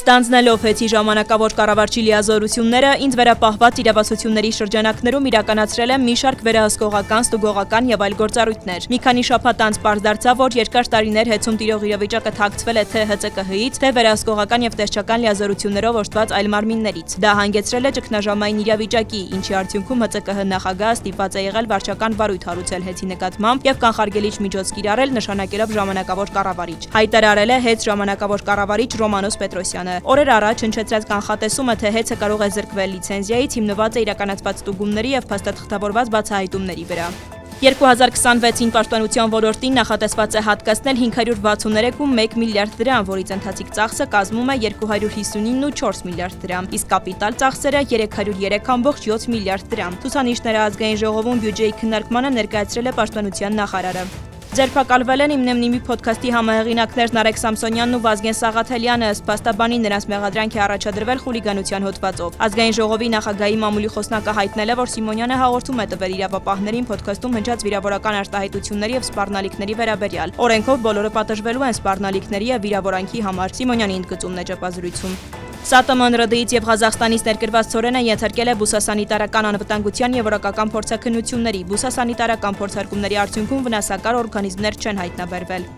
Ստանձնելով հեծի ժամանակավոր կառավարչի լիազորությունները, ինձ վերապահված իրավասությունների շրջանակներում իրականացրել եմ մի շարք վերահսկողական, ստուգողական եւ այլ գործառույթներ։ Մի քանի շաբաթ անց պարզ դարձավ, որ երկար տարիներ հեծում տիրող իրավիճակը թաքցվել է թե ՀԾԿՀ-ից, թե վերահսկողական եւ տեսչական լիազորություններով օժտված այլ մարմիններից։ Դա հանգեցրել է ճգնաժամային իրավիճակի, ինչի արդյունքում ՀԾԿՀ նախագահը ստիպված է եղել վարչական վարույթ հարուցել հեծի նկատմամբ եւ կանխարգելիչ միջոց կիրառել, նշանակելով ժամանակավոր կառավարիչ։ Հայտարարել է հեծ ժամանակավոր կառավարիչ Ռոմանոս Պետրոսյանը։ Օրեր առաջ հնչեցրած կանխատեսումը, թե հեծը կարող է զրկվել լիցենզիայից, հիմնված է իրականացված ստուգումների եւ փաստաթղթավորված բացահայտումների վրա։ 2026-ին պաշտպանության ոլորտին նախատեսված է հատկացնել 563.1 միլիարդ դրամ, որից ընթացիկ ծախսը կազմում է 259.4 միլիարդ դրամ, իսկ կապիտալ ծախսերը 303.7 միլիարդ դրամ։ Ցուցանիշները ազգային ժողովում բյուջեի քննարկմանը ներկայացրել է պաշտպանության նախարարը։ Ձերբակալվել են Իմնեմնիմի փոդքասթի համահեղինակներ Նարեկ Սամսոնյանն ու Վազգեն Սաղաթելյանը, ըստ փաստաբանի նրանց մեղադրանք է առաջադրվել խուլիգանության հոդվածով։ Ազգային ժողովի նախագահի մամուլի խոսնակը հայտնել է, որ Սիմոնյանը հաղորդում է տվել իրավապահներին փոդքասթում հնչած վիրավորական արտահայտությունների եւ սպառնալիքների վերաբերյալ։ Օրենքով բոլորը պատժվելու են սպառնալիքների եւ վիրավորանքի համար։ Սիմոնյանի ընդգծումն է ճեպազրույցում։ ՍԱՏՄ-ից եւ Ղազախստանից ներկրված ցորենը ենթարկել է բուսասանիտարական անվտանգության եւ որակական փորձաքննությունների։ Բուսասանիտարական փորձարկումների արդյունքում վնասակար օրգանիզմներ չեն հայտնաբերվել։